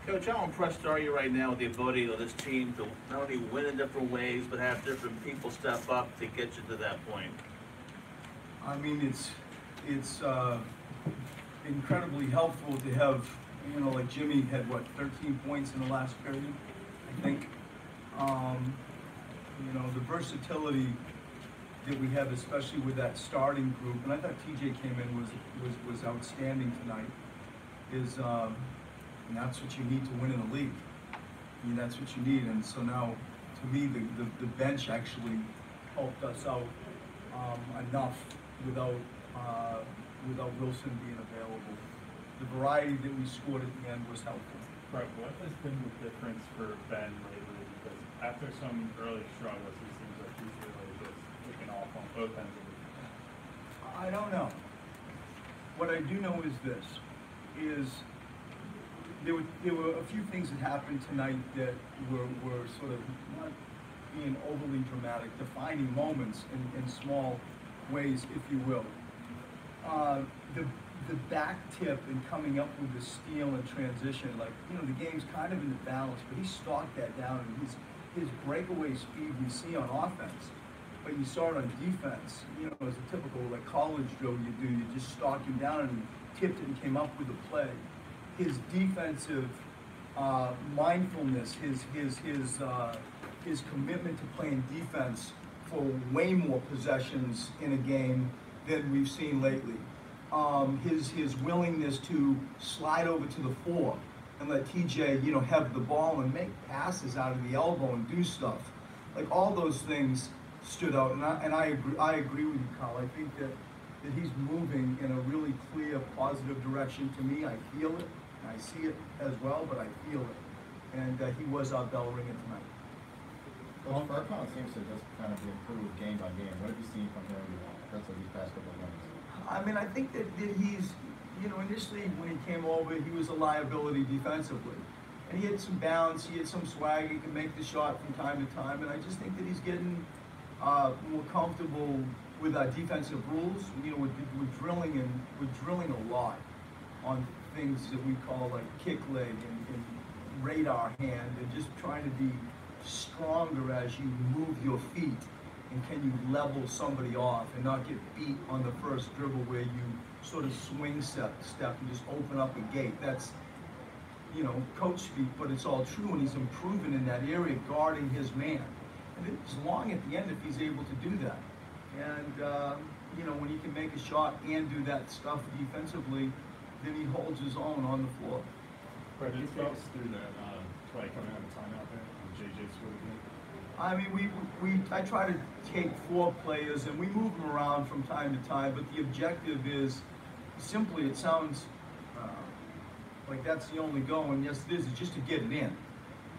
Coach, how impressed are you right now with the ability of this team to not only win in different ways, but have different people step up to get you to that point? I mean, it's incredibly helpful to have, like Jimmy had what, 13 points in the last period, I think. The versatility that we have, especially with that starting group, and I thought TJ came in was outstanding tonight. And that's what you need to win in the league. I mean, that's what you need. And so now, to me, the bench actually helped us out enough without Wilson being available. The variety that we scored at the end was helpful. Right. What has been the difference for Ben lately? Because after some early struggles, he seems like he's really just looking off on both ends of the field. I don't know. What I do know is this: there were a few things that happened tonight that were sort of not being overly dramatic, defining moments in small ways, if you will. The back tip and coming up with the steal and transition, the game's kind of in the balance, but he stalked that down, and his breakaway speed we see on offense, but you saw it on defense. As a typical college drill you do, you just stalk him down and he tipped it and came up with a play. His defensive mindfulness, his commitment to playing defense for way more possessions in a game than we've seen lately. His willingness to slide over to the four and let TJ, have the ball and make passes out of the elbow and do stuff. All those things stood out, and I agree with you, Carl. I think that he's moving in a really clear, positive direction to me. I feel it, and I see it as well, but I feel it. And he was our bell ringer tonight. Coach, Fargo seems to just kind of improve game by game. What have you seen from him because of these past couple of games? I mean, I think that he's, initially when he came over, he was a liability defensively. And he had some bounce, he had some swag, he could make the shot from time to time. And I just think that he's getting more comfortable with our defensive rules. We're drilling a lot on things that we call kick leg and radar hand, and just trying to be stronger as you move your feet, and can you level somebody off and not get beat on the first dribble where you sort of swing step and just open up a gate. That's coach speak, but it's all true, and he's improving in that area, guarding his man. And it's long at the end if he's able to do that. And when he can make a shot and do that stuff defensively, then he holds his own on the floor. Fred, you thoughts through that play coming out of timeout there on JJ's sort of game? I mean, I try to take 4 players and we move them around from time to time, but the objective is simply, it sounds like that's the only goal, and yes it is, it's just to get it in.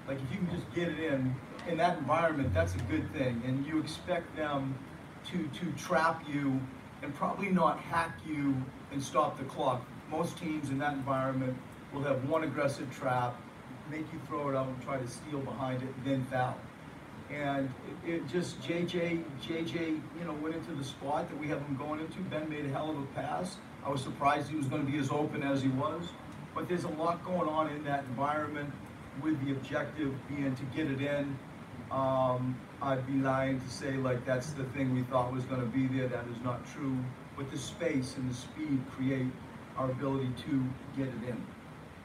If you can just get it in that environment, that's a good thing, and you expect them to trap you and probably not hack you and stop the clock. Most teams in that environment will have one aggressive trap, make you throw it out and try to steal behind it, and then foul. And it just, JJ, went into the spot that we have him going into. Ben made a hell of a pass. I was surprised he was going to be as open as he was. But there's a lot going on in that environment, with the objective being to get it in. I'd be lying to say that's the thing we thought was going to be there. That is not true. But the space and the speed create our ability to get it in.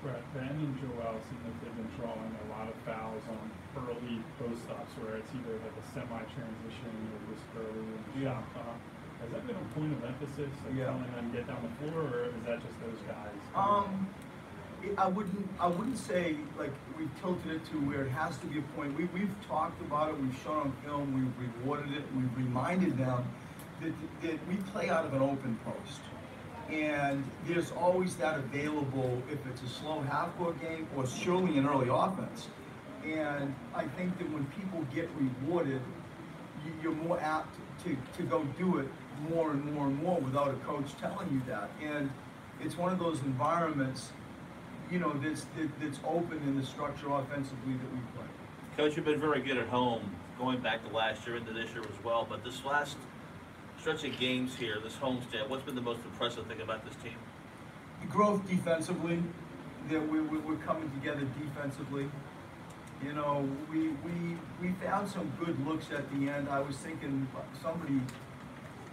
Right, Ben and Joel seem like they've been drawing a lot of fouls on early post-ups where it's either a semi-transition or just early in the shot clock. Has that been a point of emphasis, telling them to get down the floor, or is that just those guys? I wouldn't say we've tilted it to where it has to be a point. We've talked about it, we've shown on film, we've rewarded it, we've reminded them that we play out of an open post. And there's always that available if it's a slow half-court game or surely an early offense. And I think that when people get rewarded, you're more apt to go do it more and more and more without a coach telling you that. And it's one of those environments, that's open in the structure offensively that we play. Coach, you've been very good at home, going back to last year into this year as well, but this last stretch of games here, this homestand, what's been the most impressive thing about this team? The growth defensively. that we're coming together defensively. You know, we found some good looks at the end. I was thinking, somebody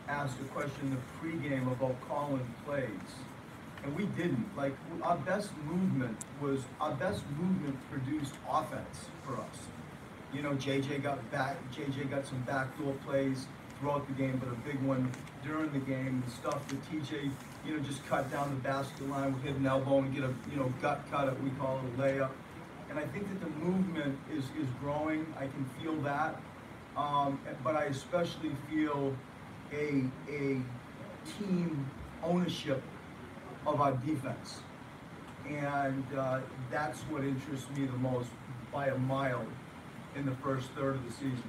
asked a question in the pregame about calling plays, and we didn't. Like, our best movement produced offense for us. You know, JJ got some backdoor plays throughout the game, but a big one during the game. The stuff that TJ, you know, just cut down the basket line with hit an elbow and get a, you know, gut cut it, we call it a layup. And I think that the movement is growing. I can feel that. But I especially feel a team ownership of our defense. And that's what interests me the most by a mile in the first third of the season.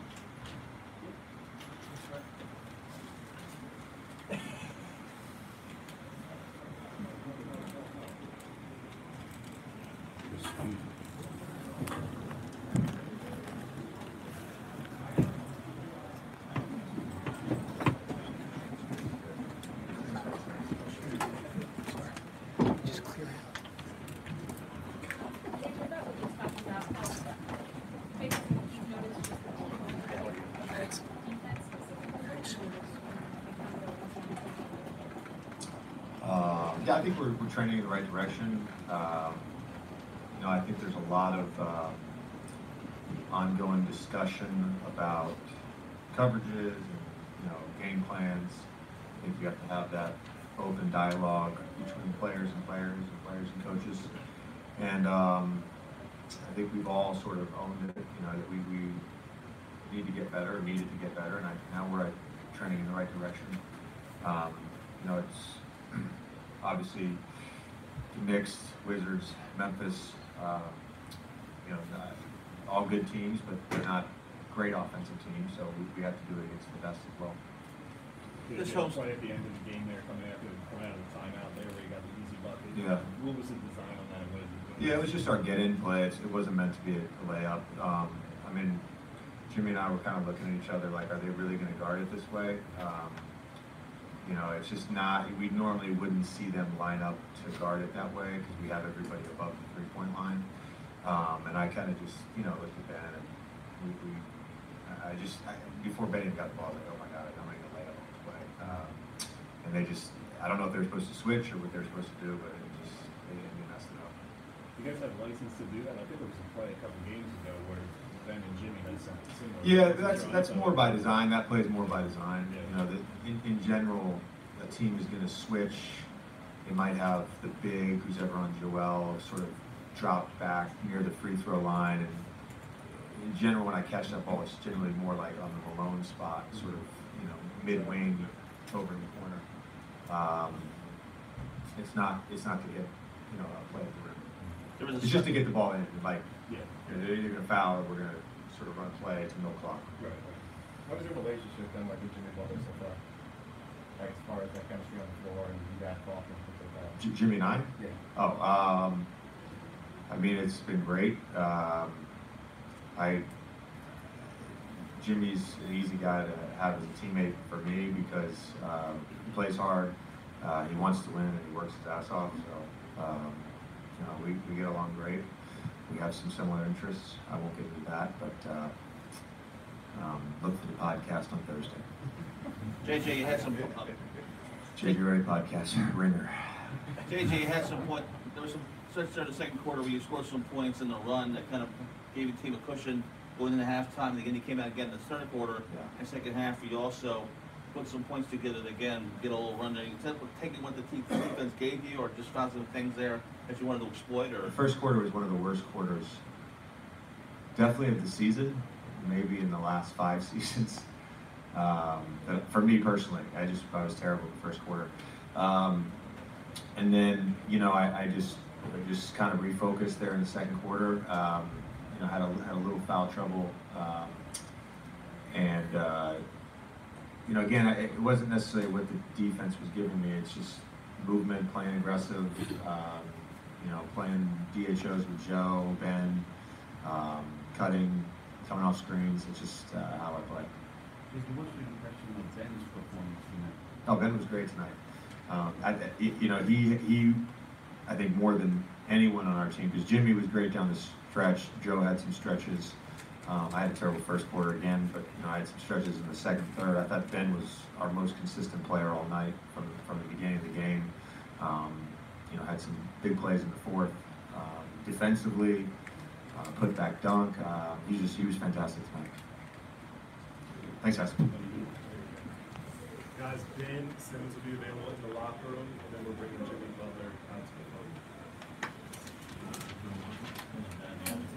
Yeah, I think we're trending in the right direction. You know, I think there's a lot of ongoing discussion about coverages and, you know, game plans. I think you have to have that open dialogue between players and coaches. And I think we've all sort of owned it, you know, that we need to get better, needed to get better, and now we're trending in the right direction. You know, it's obviously Knicks, Wizards, Memphis, you know, all good teams, but they're not great offensive teams, so we have to do it against the best as well. This helps right at the end of the game there, coming out of the timeout there where you got the easy bucket. Yeah. What was the design on that? What did you do? Yeah, it was just our get-in play. It wasn't meant to be a layup. I mean, Jimmy and I were kind of looking at each other like, are they really going to guard it this way? You know, it's just not, we normally wouldn't see them line up to guard it that way because we have everybody above the three-point line. And I kind of just, you know, looked at Ben and before Ben even got the ball, I was like, oh my God, I'm going to lay up on this play. And they just, I don't know if they're supposed to switch or what they're supposed to do, but they messed it up. You guys have license to do that? I think there was a play a couple games ago where Ben and Jimmy had something similar. Yeah, that's more by design. That plays more by design. Yeah. You know, in general, a team is going to switch. They might have the big, who's ever on Joel, sort of dropped back near the free throw line. And in general, when I catch that ball, it's generally more like on the Malone spot, sort of, you know, mid-wing over in the corner. It's not to get, you know, a play at the rim. It's just to get the ball in. Like, Yeah. they're either going to foul or we're going to sort of run play to no clock. Right. What is your relationship then, like with Jimmy Butler so far? Like as far as that chemistry on the floor and you guys talking, things like that? Jimmy and I? Yeah. Oh, I mean, it's been great. Jimmy's an easy guy to have as a teammate for me because he plays hard, he wants to win, and he works his ass off. So, you know, we get along great. We have some similar interests. I won't get into that, but look for the podcast on Thursday. JJ, you had some. JJ Redick podcast, ringer. JJ, you had some point. There was some stretch there in the second quarter where you scored some points in the run that kind of gave the team a cushion going into halftime. And again, you came out again in the third quarter. Yeah. And second half, you also put some points together to again get a little run there. You taking what the defense gave you, or just found some things there that you wanted to exploit? Or The first quarter was one of the worst quarters, definitely of the season, maybe in the last 5 seasons. For me personally, I was terrible in the first quarter. And then, you know, I just kind of refocused there in the second quarter. You know, had a little foul trouble, and you know, again, it wasn't necessarily what the defense was giving me. It's just movement, playing aggressive. You know, playing DHOs with Joe, Ben, cutting, coming off screens. It's just how I play. What's your impression of Ben's performance tonight? Oh, Ben was great tonight. You know, he I think more than anyone on our team, because Jimmy was great down the stretch. Joe had some stretches. I had a terrible first quarter again, but I had some stretches in the second, third. I thought Ben was our most consistent player all night from the beginning of the game. Had some big plays in the fourth. Defensively, put back dunk. He was fantastic tonight. Thanks, guys. Guys, Ben Simmons will be available in the locker room, and then we're bringing Jimmy Butler out to the podium.